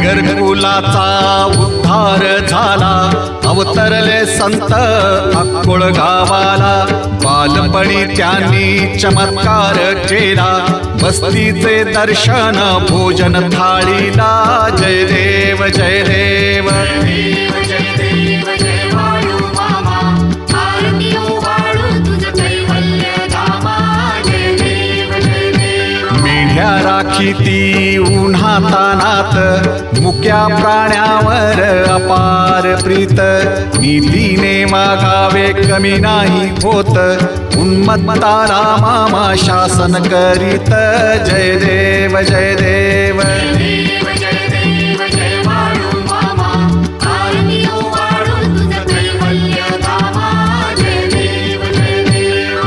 नगरकुलाचा उद्धार झाला, अवतरले संत अक्कोळ गावाला. बालपणी त्यांनी चमत्कार केला, बस्तीचे दर्शन भोजन थाळीला. जय देव जय देव मेढ्या राखीती उन्हातानात, मुक्या प्राण्यावर अपार प्रीत. नीतीने मागावे कमी नाही होत, उन्मत्ताला मामा शासन करीत. जय देव जय देव